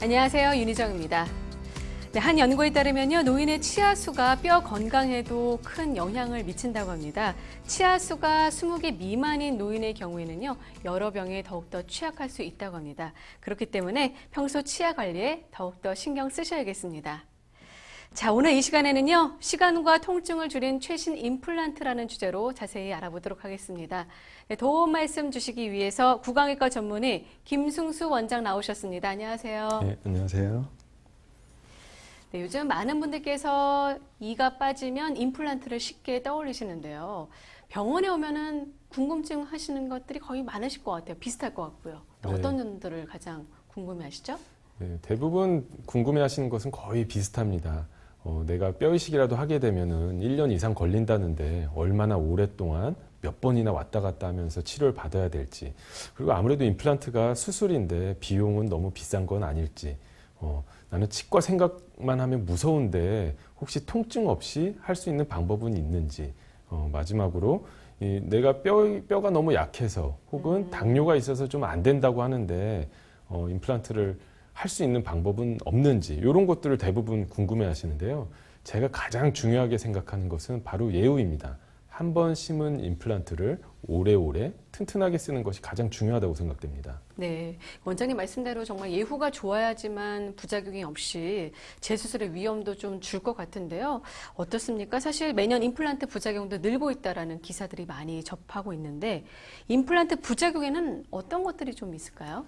안녕하세요. 윤희정입니다. 네, 한 연구에 따르면요, 노인의 치아수가 뼈 건강에도 큰 영향을 미친다고 합니다. 치아수가 20개 미만인 노인의 경우에는요, 여러 병에 더욱더 취약할 수 있다고 합니다. 그렇기 때문에 평소 치아 관리에 더욱더 신경 쓰셔야겠습니다. 자, 오늘 이 시간에는요, 시간과 통증을 줄인 최신 임플란트라는 주제로 자세히 알아보도록 하겠습니다. 네, 도움 말씀 주시기 위해서 구강외과 전문의 김승수 원장 나오셨습니다. 안녕하세요. 네, 안녕하세요. 네, 요즘 많은 분들께서 이가 빠지면 임플란트를 쉽게 떠올리시는데요. 병원에 오면은 궁금증 하시는 것들이 거의 많으실 것 같아요. 비슷할 것 같고요. 또 네. 어떤 점들을 가장 궁금해하시죠? 네, 대부분 궁금해하시는 것은 거의 비슷합니다. 내가 뼈 이식이라도 하게 되면은 1년 이상 걸린다는데 얼마나 오랫동안 몇 번이나 왔다 갔다 하면서 치료를 받아야 될지, 그리고 아무래도 임플란트가 수술인데 비용은 너무 비싼 건 아닐지, 나는 치과 생각만 하면 무서운데 혹시 통증 없이 할 수 있는 방법은 있는지, 마지막으로 내가 뼈가 너무 약해서 혹은 당뇨가 있어서 좀 안 된다고 하는데 임플란트를 할 수 있는 방법은 없는지, 이런 것들을 대부분 궁금해 하시는데요. 제가 가장 중요하게 생각하는 것은 바로 예후입니다. 한 번 심은 임플란트를 오래오래 튼튼하게 쓰는 것이 가장 중요하다고 생각됩니다. 네, 원장님 말씀대로 정말 예후가 좋아야지만 부작용이 없이 재수술의 위험도 좀 줄 것 같은데요. 어떻습니까? 사실 매년 임플란트 부작용도 늘고 있다라는 기사들이 많이 접하고 있는데 임플란트 부작용에는 어떤 것들이 좀 있을까요?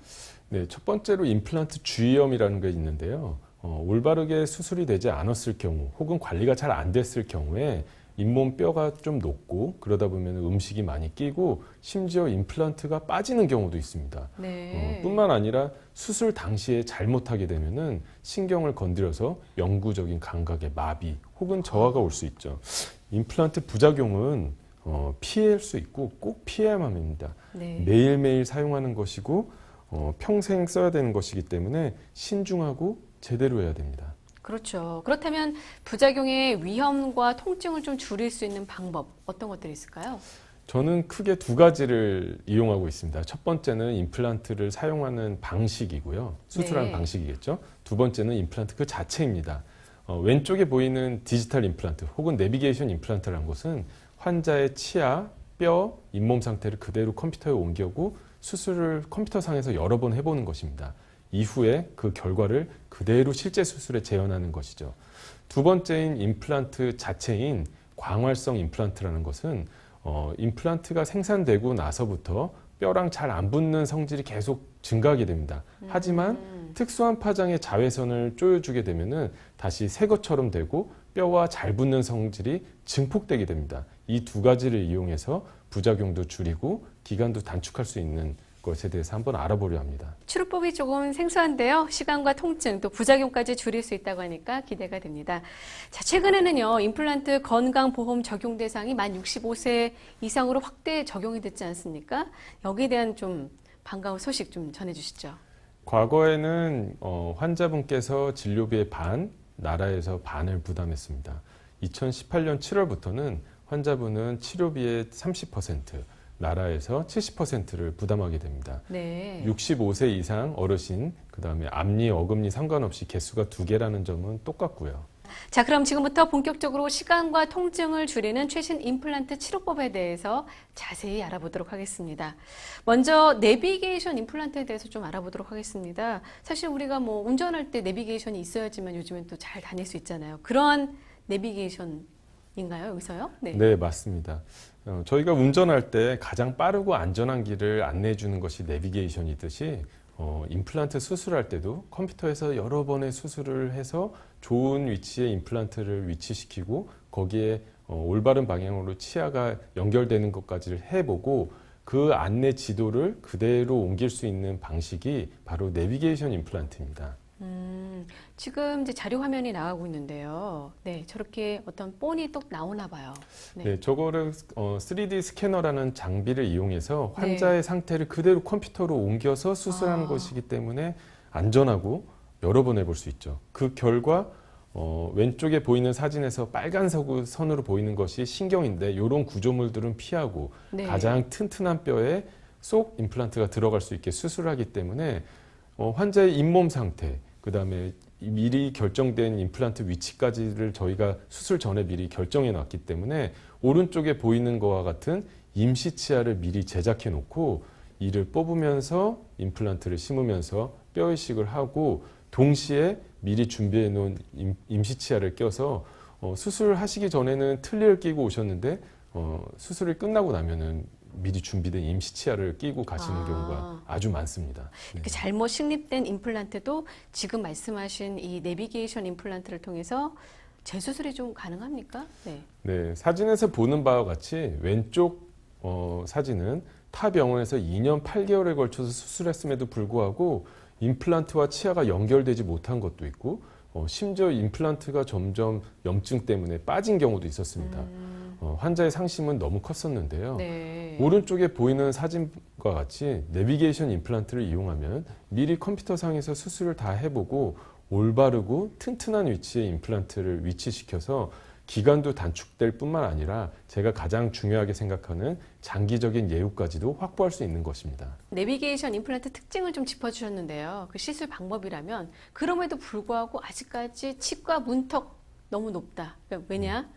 네, 첫 번째로 임플란트 주위염이라는 게 있는데요. 올바르게 수술이 되지 않았을 경우 혹은 관리가 잘 안 됐을 경우에 잇몸 뼈가 좀 높고 그러다 보면 음식이 많이 끼고 심지어 임플란트가 빠지는 경우도 있습니다. 네. 뿐만 아니라 수술 당시에 잘못하게 되면은 신경을 건드려서 영구적인 감각의 마비 혹은 저하가 올 수 있죠. 임플란트 부작용은 피할 수 있고 꼭 피해야만 합니다. 네. 매일매일 사용하는 것이고 평생 써야 되는 것이기 때문에 신중하고 제대로 해야 됩니다. 그렇죠. 그렇다면 부작용의 위험과 통증을 좀 줄일 수 있는 방법 어떤 것들이 있을까요? 저는 크게 두 가지를 이용하고 있습니다. 첫 번째는 임플란트를 사용하는 방식이고요. 수술하는 네. 방식이겠죠. 두 번째는 임플란트 그 자체입니다. 왼쪽에 보이는 디지털 임플란트 혹은 내비게이션 임플란트라는 것은 환자의 치아, 뼈, 잇몸 상태를 그대로 컴퓨터에 옮겨고 수술을 컴퓨터상에서 여러 번 해보는 것입니다. 이후에 그 결과를 그대로 실제 수술에 재현하는 것이죠. 두 번째인 임플란트 자체인 광활성 임플란트라는 것은 임플란트가 생산되고 나서부터 뼈랑 잘 안 붙는 성질이 계속 증가하게 됩니다. 하지만 특수한 파장의 자외선을 쪼여주게 되면은 다시 새 것처럼 되고 뼈와 잘 붙는 성질이 증폭되게 됩니다. 이 두 가지를 이용해서 부작용도 줄이고 기간도 단축할 수 있는 것에 대해서 한번 알아보려 합니다. 치료법이 조금 생소한데요. 시간과 통증 또 부작용까지 줄일 수 있다고 하니까 기대가 됩니다. 자, 최근에는요. 임플란트 건강보험 적용 대상이 만 65세 이상으로 확대 적용이 됐지 않습니까? 여기에 대한 좀 반가운 소식 좀 전해주시죠. 과거에는 환자분께서 진료비의 반, 나라에서 반을 부담했습니다. 2018년 7월부터는 환자분은 치료비의 30%, 나라에서 70%를 부담하게 됩니다. 네. 65세 이상 어르신, 그다음에 앞니, 어금니 상관없이 개수가 2개라는 점은 똑같고요. 자, 그럼 지금부터 본격적으로 시간과 통증을 줄이는 최신 임플란트 치료법에 대해서 자세히 알아보도록 하겠습니다. 먼저 내비게이션 임플란트에 대해서 좀 알아보도록 하겠습니다. 사실 우리가 뭐 운전할 때 내비게이션이 있어야지만 요즘엔 또 잘 다닐 수 있잖아요. 그런 내비게이션인가요, 여기서요? 네. 네, 맞습니다. 저희가 운전할 때 가장 빠르고 안전한 길을 안내해 주는 것이 내비게이션이듯이 임플란트 수술할 때도 컴퓨터에서 여러 번의 수술을 해서 좋은 위치에 임플란트를 위치시키고 거기에 올바른 방향으로 치아가 연결되는 것까지를 해보고 그 안내 지도를 그대로 옮길 수 있는 방식이 바로 내비게이션 임플란트입니다. 지금 이제 자료 화면이 나가고 있는데요. 네, 저렇게 어떤 본이 또 나오나 봐요. 네, 저거를 3D 스캐너라는 장비를 이용해서 네. 환자의 상태를 그대로 컴퓨터로 옮겨서 수술하는 것이기 때문에 안전하고 여러 번 해볼 수 있죠. 그 결과 왼쪽에 보이는 사진에서 빨간색 선으로 보이는 것이 신경인데 이런 구조물들은 피하고 네. 가장 튼튼한 뼈에 쏙 임플란트가 들어갈 수 있게 수술하기 때문에 환자의 잇몸 상태, 그다음에 미리 결정된 임플란트 위치까지를 저희가 수술 전에 미리 결정해 놨기 때문에 오른쪽에 보이는 거와 같은 임시 치아를 미리 제작해 놓고 이를 뽑으면서 임플란트를 심으면서 뼈 이식을 하고 동시에 미리 준비해 놓은 임시 치아를 껴서 수술하시기 전에는 틀니를 끼고 오셨는데 수술이 끝나고 나면은 미리 준비된 임시 치아를 끼고 가시는 경우가 아주 많습니다. 이렇게 잘못 식립된 임플란트도 지금 말씀하신 이 내비게이션 임플란트를 통해서 재수술이 좀 가능합니까? 네. 네, 사진에서 보는 바와 같이 왼쪽 사진은 타 병원에서 2년 8개월에 걸쳐서 수술했음에도 불구하고 임플란트와 치아가 연결되지 못한 것도 있고 심지어 임플란트가 점점 염증 때문에 빠진 경우도 있었습니다. 환자의 상심은 너무 컸었는데요. 네. 오른쪽에 보이는 사진과 같이 내비게이션 임플란트를 이용하면 미리 컴퓨터상에서 수술을 다 해보고 올바르고 튼튼한 위치에 임플란트를 위치시켜서 기간도 단축될 뿐만 아니라 제가 가장 중요하게 생각하는 장기적인 예후까지도 확보할 수 있는 것입니다. 내비게이션 임플란트 특징을 좀 짚어주셨는데요. 그 시술 방법이라면 그럼에도 불구하고 아직까지 치과 문턱 너무 높다. 그러니까 왜냐?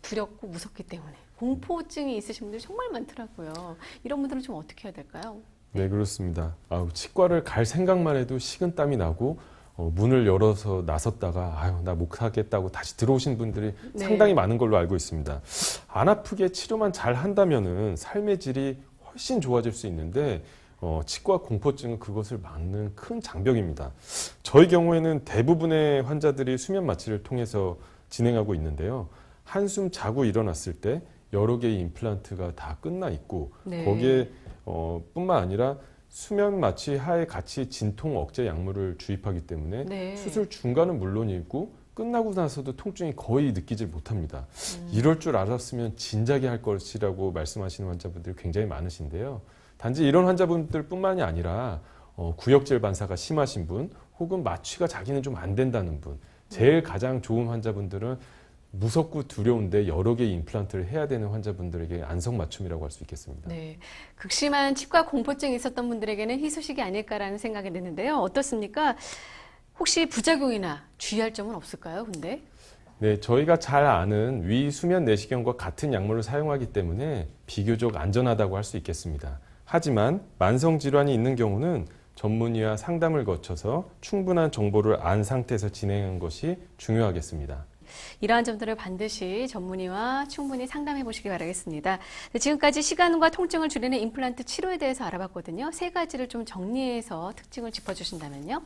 두렵고 무섭기 때문에. 공포증이 있으신 분들이 정말 많더라고요. 이런 분들은 좀 어떻게 해야 될까요? 네, 그렇습니다. 치과를 갈 생각만 해도 식은땀이 나고 문을 열어서 나섰다가 나 못 하겠다고 다시 들어오신 분들이 네. 상당히 많은 걸로 알고 있습니다. 안 아프게 치료만 잘 한다면은 삶의 질이 훨씬 좋아질 수 있는데 치과 공포증은 그것을 막는 큰 장벽입니다. 저희 경우에는 대부분의 환자들이 수면 마취를 통해서 진행하고 있는데요. 한숨 자고 일어났을 때 여러 개의 임플란트가 다 끝나 있고 네. 거기에 뿐만 아니라 수면 마취 하에 같이 진통 억제 약물을 주입하기 때문에 네. 수술 중간은 물론이고 끝나고 나서도 통증이 거의 느끼질 못합니다. 이럴 줄 알았으면 진작에 할 것이라고 말씀하시는 환자분들이 굉장히 많으신데요. 단지 이런 환자분들뿐만이 아니라 구역질 반사가 심하신 분 혹은 마취가 자기는 좀 안 된다는 분 제일 가장 좋은 환자분들은 무섭고 두려운데 여러 개의 임플란트를 해야 되는 환자분들에게 안성맞춤이라고 할 수 있겠습니다. 네, 극심한 치과 공포증이 있었던 분들에게는 희소식이 아닐까라는 생각이 드는데요. 어떻습니까? 혹시 부작용이나 주의할 점은 없을까요? 근데? 네, 저희가 잘 아는 위 수면 내시경과 같은 약물을 사용하기 때문에 비교적 안전하다고 할 수 있겠습니다. 하지만 만성 질환이 있는 경우는 전문의와 상담을 거쳐서 충분한 정보를 안 상태에서 진행하는 것이 중요하겠습니다. 이러한 점들을 반드시 전문의와 충분히 상담해 보시기 바라겠습니다. 지금까지 시간과 통증을 줄이는 임플란트 치료에 대해서 알아봤거든요. 세 가지를 좀 정리해서 특징을 짚어주신다면요.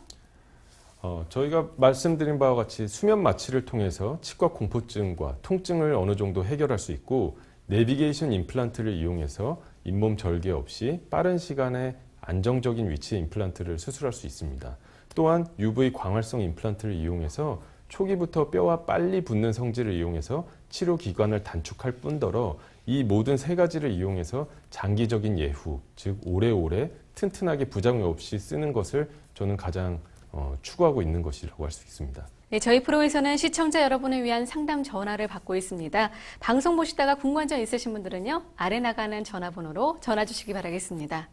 저희가 말씀드린 바와 같이 수면 마취를 통해서 치과 공포증과 통증을 어느 정도 해결할 수 있고 내비게이션 임플란트를 이용해서 잇몸 절개 없이 빠른 시간에 안정적인 위치의 임플란트를 수술할 수 있습니다. 또한 UV 광활성 임플란트를 이용해서 초기부터 뼈와 빨리 붙는 성질을 이용해서 치료 기간을 단축할 뿐더러 이 모든 세 가지를 이용해서 장기적인 예후, 즉 오래오래 튼튼하게 부작용 없이 쓰는 것을 저는 가장 추구하고 있는 것이라고 할 수 있습니다. 네, 저희 프로에서는 시청자 여러분을 위한 상담 전화를 받고 있습니다. 방송 보시다가 궁금한 점 있으신 분들은요, 아래 나가는 전화번호로 전화 주시기 바라겠습니다.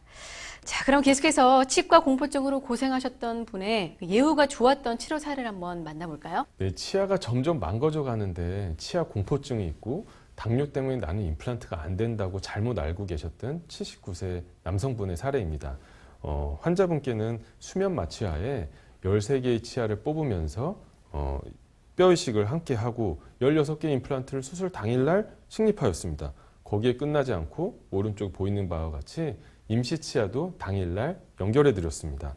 자, 그럼 계속해서 치과 공포증으로 고생하셨던 분의 예후가 좋았던 치료 사례를 한번 만나볼까요? 네, 치아가 점점 망가져 가는데 치아 공포증이 있고 당뇨 때문에 나는 임플란트가 안 된다고 잘못 알고 계셨던 79세 남성분의 사례입니다. 환자분께는 수면 마취하에 13개의 치아를 뽑으면서 뼈 이식을 함께 하고 16개 임플란트를 수술 당일날 식립하였습니다. 거기에 끝나지 않고 오른쪽 보이는 바와 같이 임시치아도 당일날 연결해 드렸습니다.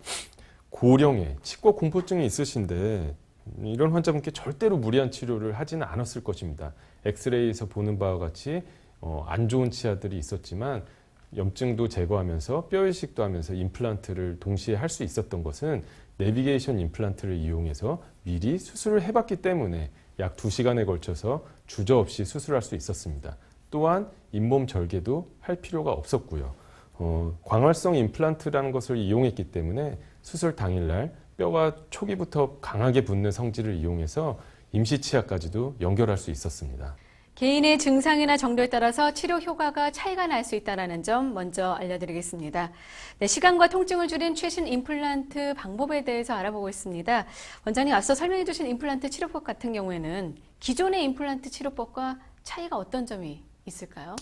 고령의 치과 공포증이 있으신데 이런 환자분께 절대로 무리한 치료를 하지는 않았을 것입니다. 엑스레이에서 보는 바와 같이 안 좋은 치아들이 있었지만 염증도 제거하면서 뼈 이식도 하면서 임플란트를 동시에 할 수 있었던 것은 내비게이션 임플란트를 이용해서 미리 수술을 해봤기 때문에 약 2시간에 걸쳐서 주저없이 수술할 수 있었습니다. 또한 잇몸 절개도 할 필요가 없었고요. 광활성 임플란트라는 것을 이용했기 때문에 수술 당일날 뼈가 초기부터 강하게 붙는 성질을 이용해서 임시치아까지도 연결할 수 있었습니다. 개인의 증상이나 정도에 따라서 치료 효과가 차이가 날 수 있다는 점 먼저 알려드리겠습니다. 네, 시간과 통증을 줄인 최신 임플란트 방법에 대해서 알아보고 있습니다. 원장님, 앞서 설명해 주신 임플란트 치료법 같은 경우에는 기존의 임플란트 치료법과 차이가 어떤 점이 있을까요?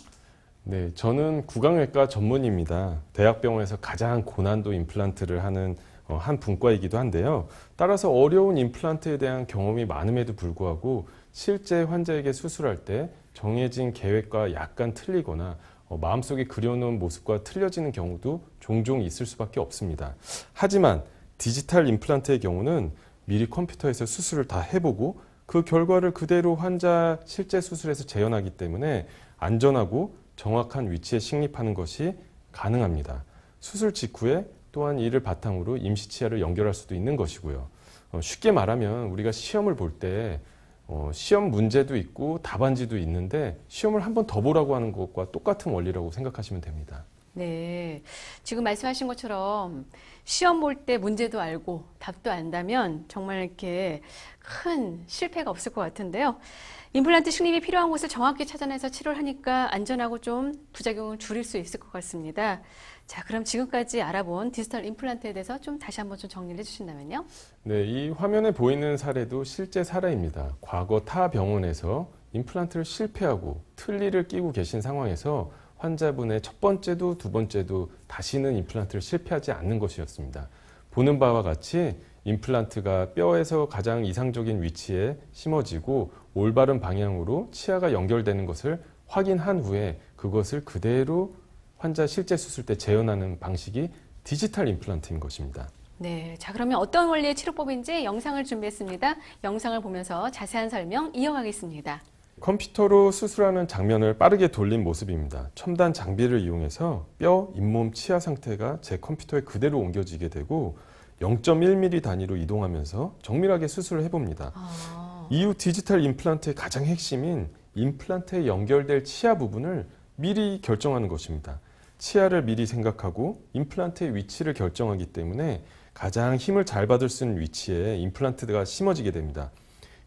네, 저는 구강외과 전문의입니다. 대학병원에서 가장 고난도 임플란트를 하는 한 분과이기도 한데요. 따라서 어려운 임플란트에 대한 경험이 많음에도 불구하고 실제 환자에게 수술할 때 정해진 계획과 약간 틀리거나 마음속에 그려놓은 모습과 틀려지는 경우도 종종 있을 수밖에 없습니다. 하지만 디지털 임플란트의 경우는 미리 컴퓨터에서 수술을 다 해보고 그 결과를 그대로 환자 실제 수술에서 재현하기 때문에 안전하고 정확한 위치에 식립하는 것이 가능합니다. 수술 직후에 또한 이를 바탕으로 임시치아를 연결할 수도 있는 것이고요. 쉽게 말하면 우리가 시험을 볼 때 시험 문제도 있고 답안지도 있는데 시험을 한 번 더 보라고 하는 것과 똑같은 원리라고 생각하시면 됩니다. 네, 지금 말씀하신 것처럼 시험 볼 때 문제도 알고 답도 안다면 정말 이렇게 큰 실패가 없을 것 같은데요. 임플란트 식립이 필요한 곳을 정확히 찾아내서 치료를 하니까 안전하고 좀 부작용을 줄일 수 있을 것 같습니다. 자, 그럼 지금까지 알아본 디지털 임플란트에 대해서 좀 다시 한번 좀 정리를 해주신다면요. 네, 이 화면에 보이는 사례도 실제 사례입니다. 과거 타 병원에서 임플란트를 실패하고 틀니를 끼고 계신 상황에서 환자분의 첫 번째도 두 번째도 다시는 임플란트를 실패하지 않는 것이었습니다. 보는 바와 같이 임플란트가 뼈에서 가장 이상적인 위치에 심어지고 올바른 방향으로 치아가 연결되는 것을 확인한 후에 그것을 그대로 환자 실제 수술 때 재현하는 방식이 디지털 임플란트인 것입니다. 네, 자, 그러면 어떤 원리의 치료법인지 영상을 준비했습니다. 영상을 보면서 자세한 설명 이어가겠습니다. 컴퓨터로 수술하는 장면을 빠르게 돌린 모습입니다. 첨단 장비를 이용해서 뼈, 잇몸, 치아 상태가 제 컴퓨터에 그대로 옮겨지게 되고 0.1mm 단위로 이동하면서 정밀하게 수술을 해봅니다. 이후 디지털 임플란트의 가장 핵심인 임플란트에 연결될 치아 부분을 미리 결정하는 것입니다. 치아를 미리 생각하고 임플란트의 위치를 결정하기 때문에 가장 힘을 잘 받을 수 있는 위치에 임플란트가 심어지게 됩니다.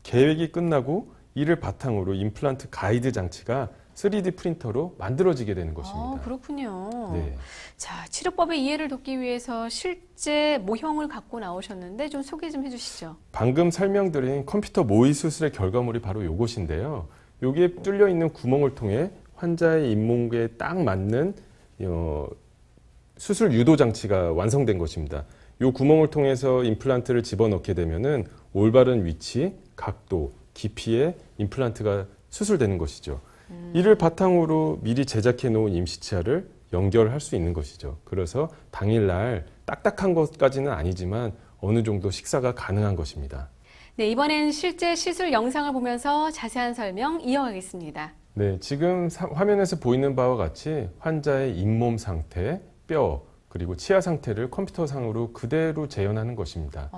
계획이 끝나고 이를 바탕으로 임플란트 가이드 장치가 3D 프린터로 만들어지게 되는 것입니다. 그렇군요. 네. 자, 치료법의 이해를 돕기 위해서 실제 모형을 갖고 나오셨는데 좀 소개 좀 해주시죠. 방금 설명드린 컴퓨터 모의 수술의 결과물이 바로 이것인데요. 여기에 뚫려 있는 구멍을 통해 환자의 잇몸에 딱 맞는 수술 유도 장치가 완성된 것입니다. 이 구멍을 통해서 임플란트를 집어넣게 되면은 올바른 위치, 각도, 깊이에 임플란트가 수술되는 것이죠. 이를 바탕으로 미리 제작해 놓은 임시치아를 연결할 수 있는 것이죠. 그래서 당일날 딱딱한 것까지는 아니지만 어느 정도 식사가 가능한 것입니다. 네, 이번엔 실제 시술 영상을 보면서 자세한 설명 이어가겠습니다. 네, 지금 화면에서 보이는 바와 같이 환자의 잇몸 상태, 뼈, 그리고 치아 상태를 컴퓨터상으로 그대로 재현하는 것입니다.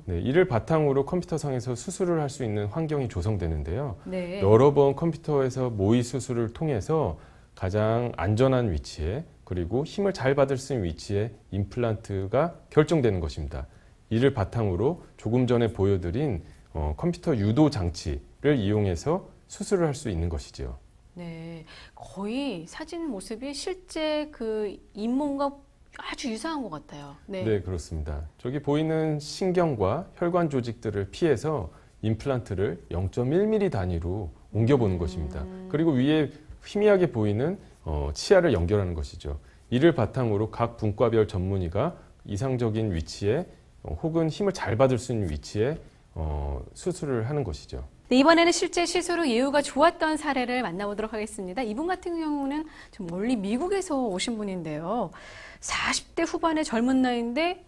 네, 이를 바탕으로 컴퓨터상에서 수술을 할 수 있는 환경이 조성되는데요. 네. 여러 번 컴퓨터에서 모의 수술을 통해서 가장 안전한 위치에 그리고 힘을 잘 받을 수 있는 위치에 임플란트가 결정되는 것입니다. 이를 바탕으로 조금 전에 보여드린 컴퓨터 유도 장치를 이용해서 수술을 할 수 있는 것이죠. 네, 거의 사진 모습이 실제 그 잇몸과 아주 유사한 것 같아요. 네. 네, 그렇습니다. 저기 보이는 신경과 혈관 조직들을 피해서 임플란트를 0.1mm 단위로 옮겨보는 것입니다. 그리고 위에 희미하게 보이는 치아를 연결하는 것이죠. 이를 바탕으로 각 분과별 전문의가 이상적인 위치에 혹은 힘을 잘 받을 수 있는 위치에 수술을 하는 것이죠. 네, 이번에는 실제 시술 후 예후가 좋았던 사례를 만나보도록 하겠습니다. 이분 같은 경우는 좀 멀리 미국에서 오신 분인데요. 40대 후반의 젊은 나이인데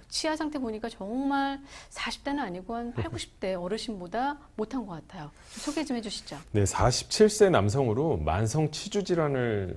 치아 상태 보니까 정말 40대는 아니고 한 8, 90대 어르신보다 못한 것 같아요. 좀 소개 좀 해주시죠. 네, 47세 남성으로 만성 치주 질환을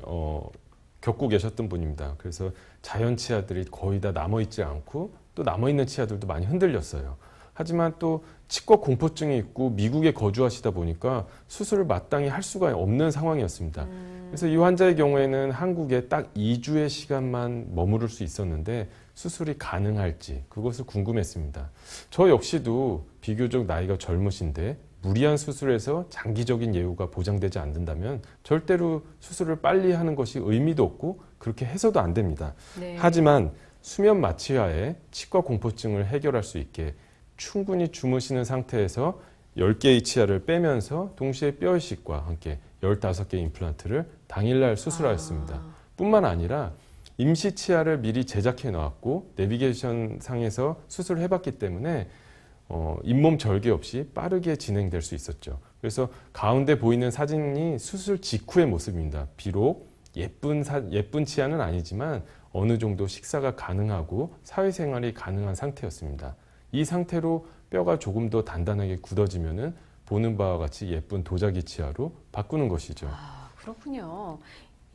겪고 계셨던 분입니다. 그래서 자연 치아들이 거의 다 남아있지 않고 또 남아있는 치아들도 많이 흔들렸어요. 하지만 또 치과 공포증이 있고 미국에 거주하시다 보니까 수술을 마땅히 할 수가 없는 상황이었습니다. 그래서 이 환자의 경우에는 한국에 딱 2주의 시간만 머무를 수 있었는데 수술이 가능할지 그것을 궁금했습니다. 저 역시도 비교적 나이가 젊으신데 무리한 수술에서 장기적인 예후가 보장되지 않는다면 절대로 수술을 빨리 하는 것이 의미도 없고 그렇게 해서도 안 됩니다. 네. 하지만 수면 마취하에 치과 공포증을 해결할 수 있게 충분히 주무시는 상태에서 10개의 치아를 빼면서 동시에 뼈 이식과 함께 15개의 임플란트를 당일날 수술하였습니다. 뿐만 아니라 임시 치아를 미리 제작해 놓았고 내비게이션 상에서 수술을 해봤기 때문에 잇몸 절개 없이 빠르게 진행될 수 있었죠. 그래서 가운데 보이는 사진이 수술 직후의 모습입니다. 비록 예쁜 치아는 아니지만 어느 정도 식사가 가능하고 사회생활이 가능한 상태였습니다. 이 상태로 뼈가 조금 더 단단하게 굳어지면은 보는 바와 같이 예쁜 도자기 치아로 바꾸는 것이죠. 그렇군요.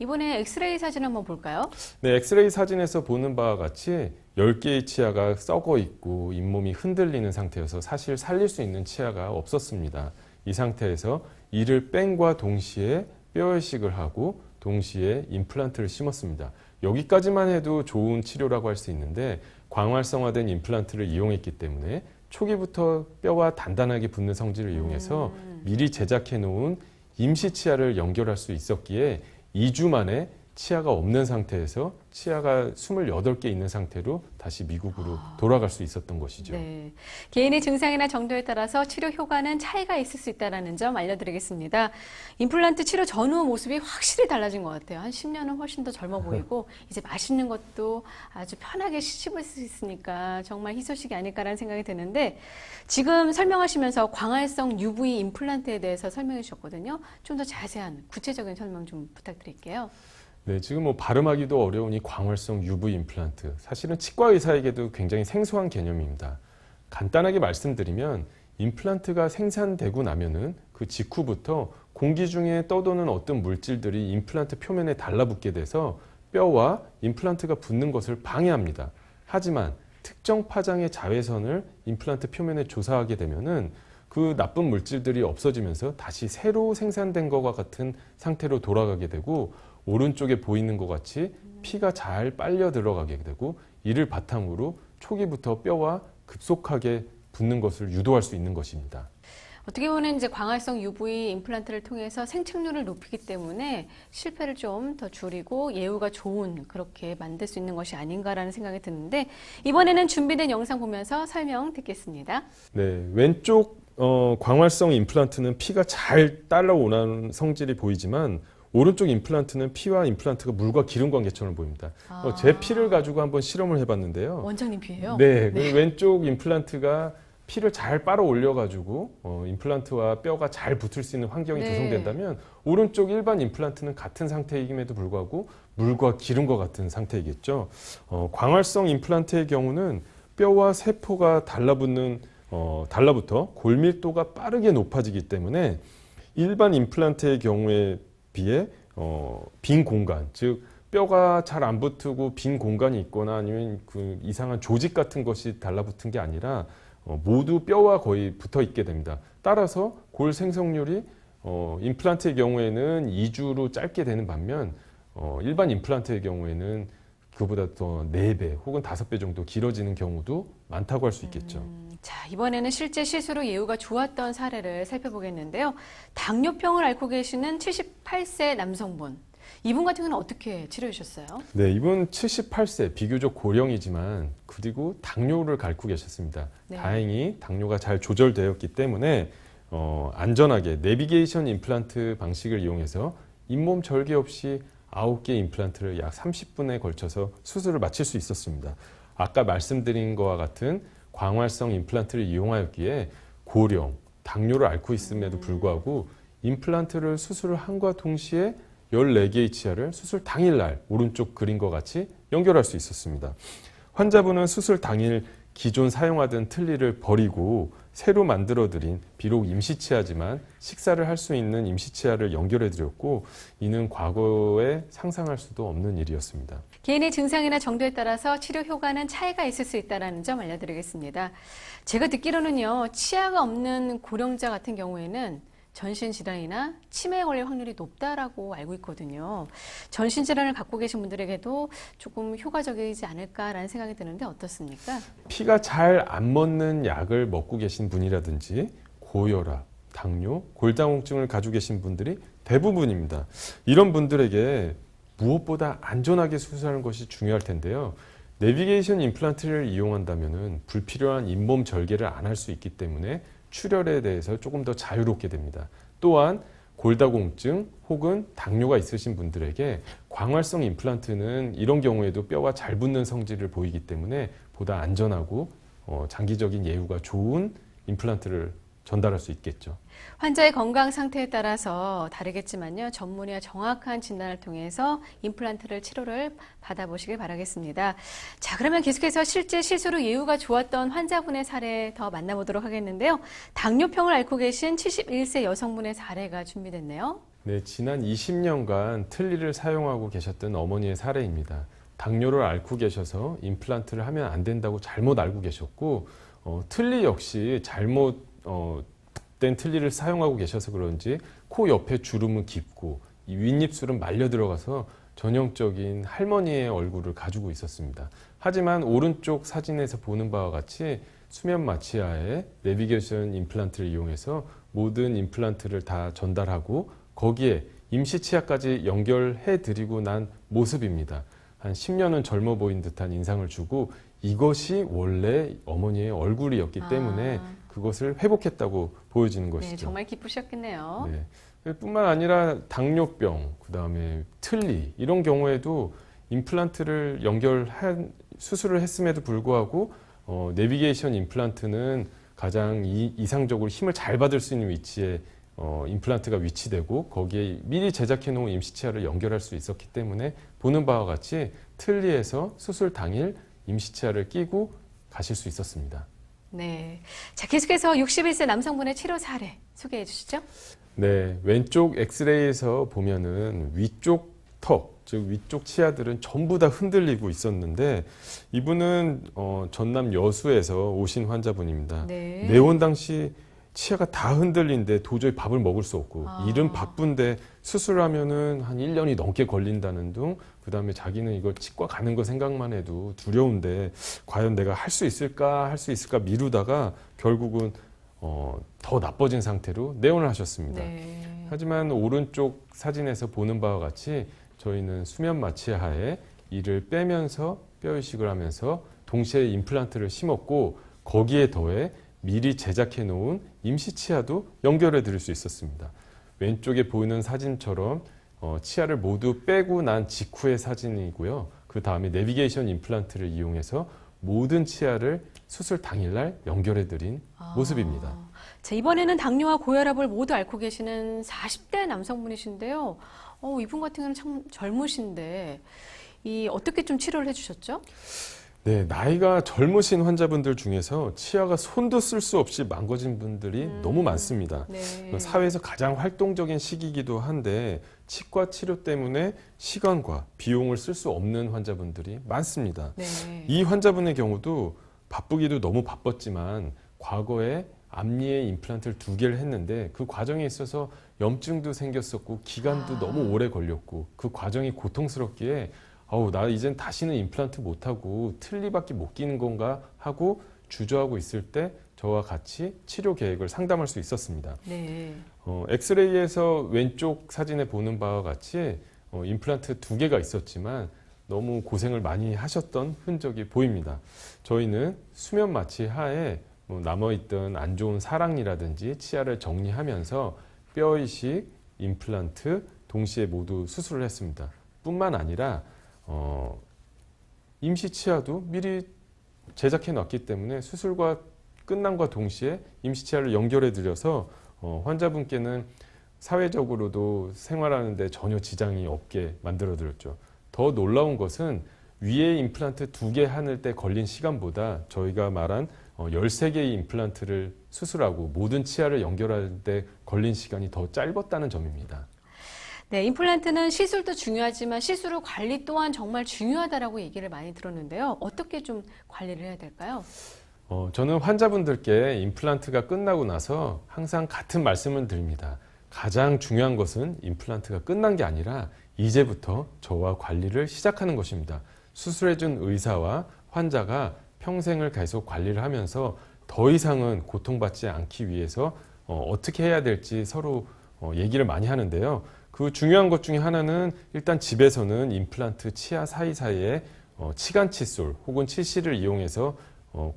이번에 엑스레이 사진 한번 볼까요? 네, 엑스레이 사진에서 보는 바와 같이 10개의 치아가 썩어 있고 잇몸이 흔들리는 상태여서 사실 살릴 수 있는 치아가 없었습니다. 이 상태에서 이를 뺀과 동시에 뼈 이식을 하고 동시에 임플란트를 심었습니다. 여기까지만 해도 좋은 치료라고 할 수 있는데 광활성화된 임플란트를 이용했기 때문에 초기부터 뼈와 단단하게 붙는 성질을 이용해서 미리 제작해 놓은 임시 치아를 연결할 수 있었기에 2주 만에 치아가 없는 상태에서 치아가 28개 있는 상태로 다시 미국으로 돌아갈 수 있었던 것이죠. 네. 개인의 증상이나 정도에 따라서 치료 효과는 차이가 있을 수 있다는 점 알려드리겠습니다. 임플란트 치료 전후 모습이 확실히 달라진 것 같아요. 한 10년은 훨씬 더 젊어 보이고 이제 맛있는 것도 아주 편하게 씹을 수 있으니까 정말 희소식이 아닐까라는 생각이 드는데 지금 설명하시면서 광활성 UV 임플란트에 대해서 설명해 주셨거든요. 좀 더 자세한 구체적인 설명 좀 부탁드릴게요. 네, 지금 발음하기도 어려운 이 광활성 UV 임플란트. 사실은 치과 의사에게도 굉장히 생소한 개념입니다. 간단하게 말씀드리면 임플란트가 생산되고 나면은 그 직후부터 공기 중에 떠도는 어떤 물질들이 임플란트 표면에 달라붙게 돼서 뼈와 임플란트가 붙는 것을 방해합니다. 하지만 특정 파장의 자외선을 임플란트 표면에 조사하게 되면은 그 나쁜 물질들이 없어지면서 다시 새로 생산된 것과 같은 상태로 돌아가게 되고 오른쪽에 보이는 것 같이 피가 잘 빨려 들어가게 되고 이를 바탕으로 초기부터 뼈와 급속하게 붙는 것을 유도할 수 있는 것입니다. 어떻게 보면 이제 광활성 UV 임플란트를 통해서 생착률을 높이기 때문에 실패를 좀 더 줄이고 예후가 좋은 그렇게 만들 수 있는 것이 아닌가라는 생각이 드는데 이번에는 준비된 영상 보면서 설명 듣겠습니다. 네, 왼쪽 광활성 임플란트는 피가 잘 따라오는 성질이 보이지만 오른쪽 임플란트는 피와 임플란트가 물과 기름 관계처럼 보입니다. 제 피를 가지고 한번 실험을 해봤는데요. 원장님 피예요? 네, 네. 왼쪽 임플란트가 피를 잘 빨아 올려가지고 임플란트와 뼈가 잘 붙을 수 있는 환경이 네. 조성된다면 오른쪽 일반 임플란트는 같은 상태임에도 불구하고 물과 기름과 같은 상태이겠죠. 광활성 임플란트의 경우는 뼈와 세포가 달라붙어 골밀도가 빠르게 높아지기 때문에 일반 임플란트의 경우에 비해 빈 공간, 즉 뼈가 잘 안 붙고 빈 공간이 있거나 아니면 그 이상한 조직 같은 것이 달라붙은 게 아니라 모두 뼈와 거의 붙어 있게 됩니다. 따라서 골 생성률이 임플란트의 경우에는 2주로 짧게 되는 반면 일반 임플란트의 경우에는 그보다 더 4배 혹은 5배 정도 길어지는 경우도 많다고 할 수 있겠죠. 자, 이번에는 실제 시술 후 예후가 좋았던 사례를 살펴보겠는데요. 당뇨병을 앓고 계시는 78세 남성분. 이분 같은 경우는 어떻게 치료해 주셨어요? 네, 이분 78세, 비교적 고령이지만 그리고 당뇨를 앓고 계셨습니다. 네. 다행히 당뇨가 잘 조절되었기 때문에 안전하게 내비게이션 임플란트 방식을 이용해서 잇몸 절개 없이 9개 임플란트를 약 30분에 걸쳐서 수술을 마칠 수 있었습니다. 아까 말씀드린 것과 같은 광활성 임플란트를 이용하였기에 고령, 당뇨를 앓고 있음에도 불구하고 임플란트를 수술을 함과 동시에 14개의 치아를 수술 당일날 오른쪽 그림과 같이 연결할 수 있었습니다. 환자분은 수술 당일 기존 사용하던 틀니를 버리고 새로 만들어드린 비록 임시치아지만 식사를 할 수 있는 임시치아를 연결해드렸고 이는 과거에 상상할 수도 없는 일이었습니다. 개인의 증상이나 정도에 따라서 치료 효과는 차이가 있을 수 있다는 점 알려드리겠습니다. 제가 듣기로는요, 치아가 없는 고령자 같은 경우에는 전신질환이나 치매에 걸릴 확률이 높다라고 알고 있거든요. 전신질환을 갖고 계신 분들에게도 조금 효과적이지 않을까라는 생각이 드는데 어떻습니까? 피가 잘 안 멎는 약을 먹고 계신 분이라든지 고혈압, 당뇨, 골다공증을 가지고 계신 분들이 대부분입니다. 이런 분들에게 무엇보다 안전하게 수술하는 것이 중요할 텐데요. 내비게이션 임플란트를 이용한다면 불필요한 잇몸 절개를 안 할 수 있기 때문에 출혈에 대해서 조금 더 자유롭게 됩니다. 또한 골다공증 혹은 당뇨가 있으신 분들에게 광활성 임플란트는 이런 경우에도 뼈가 잘 붙는 성질을 보이기 때문에 보다 안전하고 장기적인 예후가 좋은 임플란트를 전달할 수 있겠죠. 환자의 건강 상태에 따라서 다르겠지만요. 전문의와 정확한 진단을 통해서 임플란트를 치료를 받아보시길 바라겠습니다. 자, 그러면 계속해서 실제 시술 후 예후가 좋았던 환자분의 사례 더 만나보도록 하겠는데요. 당뇨병을 앓고 계신 71세 여성분의 사례가 준비됐네요. 네, 지난 20년간 틀니를 사용하고 계셨던 어머니의 사례입니다. 당뇨를 앓고 계셔서 임플란트를 하면 안 된다고 잘못 알고 계셨고 틀니 역시 잘못 된 틀니를 사용하고 계셔서 그런지 코 옆에 주름은 깊고 이 윗입술은 말려 들어가서 전형적인 할머니의 얼굴을 가지고 있었습니다. 하지만 오른쪽 사진에서 보는 바와 같이 수면 마취하에 내비게이션 임플란트를 이용해서 모든 임플란트를 다 전달하고 거기에 임시 치아까지 연결해 드리고 난 모습입니다. 한 10년은 젊어 보인 듯한 인상을 주고 이것이 원래 어머니의 얼굴이었기 때문에 그것을 회복했다고 보여지는 것이죠. 네, 정말 기쁘셨겠네요. 네. 뿐만 아니라 당뇨병, 그다음에 틀니 이런 경우에도 임플란트를 연결한 수술을 했음에도 불구하고 내비게이션 임플란트는 가장 이상적으로 힘을 잘 받을 수 있는 위치에 임플란트가 위치되고 거기에 미리 제작해 놓은 임시치아를 연결할 수 있었기 때문에 보는 바와 같이 틀니에서 수술 당일 임시치아를 끼고 가실 수 있었습니다. 네. 자, 계속해서 61세 남성분의 치료 사례 소개해 주시죠. 네. 왼쪽 엑스레이에서 보면은 위쪽 턱, 즉 위쪽 치아들은 전부 다 흔들리고 있었는데 이분은 전남 여수에서 오신 환자분입니다. 네. 내원 당시 치아가 다 흔들린데 도저히 밥을 먹을 수 없고 일은 바쁜데 수술하면은 한 1년이 넘게 걸린다는 둥 그다음에 자기는 이거 치과 가는 거 생각만 해도 두려운데 과연 내가 할 수 있을까 미루다가 결국은 더 나빠진 상태로 내원을 하셨습니다. 네. 하지만 오른쪽 사진에서 보는 바와 같이 저희는 수면 마취하에 이를 빼면서 뼈 이식을 하면서 동시에 임플란트를 심었고 거기에 더해 미리 제작해 놓은 임시 치아도 연결해 드릴 수 있었습니다. 왼쪽에 보이는 사진처럼 치아를 모두 빼고 난 직후의 사진이고요. 그 다음에 내비게이션 임플란트를 이용해서 모든 치아를 수술 당일날 연결해 드린 모습입니다. 자, 이번에는 당뇨와 고혈압을 모두 앓고 계시는 40대 남성분이신데요. 이분 같은 경우는 참 젊으신데 어떻게 좀 치료를 해주셨죠? 네, 나이가 젊으신 환자분들 중에서 치아가 손도 쓸 수 없이 망가진 분들이 너무 많습니다. 네. 사회에서 가장 활동적인 시기이기도 한데 치과 치료 때문에 시간과 비용을 쓸 수 없는 환자분들이 많습니다. 네. 이 환자분의 경우도 바쁘기도 너무 바빴지만 과거에 앞니에 임플란트를 2개를 했는데 그 과정에 있어서 염증도 생겼었고 기간도 너무 오래 걸렸고 그 과정이 고통스럽기에 나 이젠 다시는 임플란트 못하고 틀니밖에 못 끼는 건가 하고 주저하고 있을 때 저와 같이 치료 계획을 상담할 수 있었습니다. 네. 엑스레이에서 왼쪽 사진에 보는 바와 같이 임플란트 2개가 있었지만 너무 고생을 많이 하셨던 흔적이 보입니다. 저희는 수면 마취 하에 남아있던 안 좋은 사랑니라든지 치아를 정리하면서 뼈 이식, 임플란트 동시에 모두 수술을 했습니다. 뿐만 아니라 임시 치아도 미리 제작해 놨기 때문에 수술과 끝남과 동시에 임시 치아를 연결해 드려서 환자분께는 사회적으로도 생활하는데 전혀 지장이 없게 만들어 드렸죠. 더 놀라운 것은 위에 임플란트 2개 하는 때 걸린 시간보다 저희가 말한 13개의 임플란트를 수술하고 모든 치아를 연결할 때 걸린 시간이 더 짧았다는 점입니다. 네, 임플란트는 시술도 중요하지만 시술 후 관리 또한 정말 중요하다라고 얘기를 많이 들었는데요. 어떻게 좀 관리를 해야 될까요? 저는 환자분들께 임플란트가 끝나고 나서 항상 같은 말씀을 드립니다. 가장 중요한 것은 임플란트가 끝난 게 아니라 이제부터 저와 관리를 시작하는 것입니다. 수술해준 의사와 환자가 평생을 계속 관리를 하면서 더 이상은 고통받지 않기 위해서 어떻게 해야 될지 서로 얘기를 많이 하는데요. 그 중요한 것 중에 하나는 일단 집에서는 임플란트 치아 사이사이에 치간 칫솔 혹은 치실을 이용해서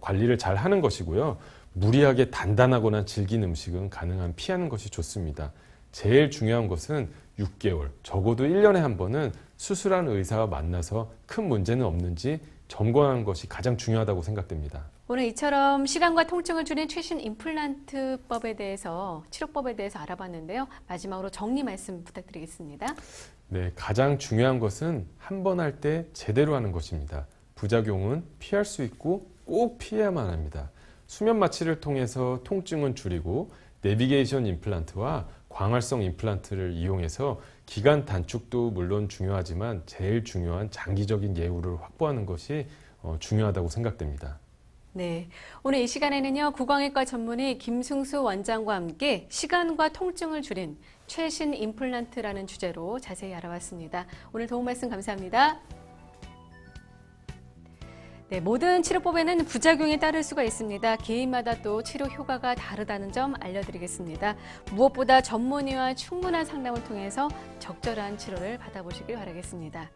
관리를 잘 하는 것이고요. 무리하게 단단하거나 질긴 음식은 가능한 피하는 것이 좋습니다. 제일 중요한 것은 6개월, 적어도 1년에 한 번은 수술한 의사와 만나서 큰 문제는 없는지 점검하는 것이 가장 중요하다고 생각됩니다. 오늘 이처럼 시간과 통증을 줄인 최신 임플란트법에 대해서, 치료법에 대해서 알아봤는데요. 마지막으로 정리 말씀 부탁드리겠습니다. 네, 가장 중요한 것은 한 번 할 때 제대로 하는 것입니다. 부작용은 피할 수 있고 꼭 피해야만 합니다. 수면 마취를 통해서 통증은 줄이고 내비게이션 임플란트와 광활성 임플란트를 이용해서 기간 단축도 물론 중요하지만 제일 중요한 장기적인 예후를 확보하는 것이 중요하다고 생각됩니다. 네, 오늘 이 시간에는요, 구강외과 전문의 김승수 원장과 함께 시간과 통증을 줄인 최신 임플란트라는 주제로 자세히 알아봤습니다. 오늘 도움 말씀 감사합니다. 네, 모든 치료법에는 부작용이 따를 수가 있습니다. 개인마다 또 치료 효과가 다르다는 점 알려드리겠습니다. 무엇보다 전문의와 충분한 상담을 통해서 적절한 치료를 받아보시길 바라겠습니다.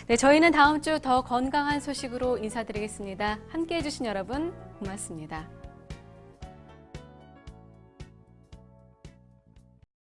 네, 저희는 다음 주 더 건강한 소식으로 인사드리겠습니다. 함께해 주신 여러분 고맙습니다.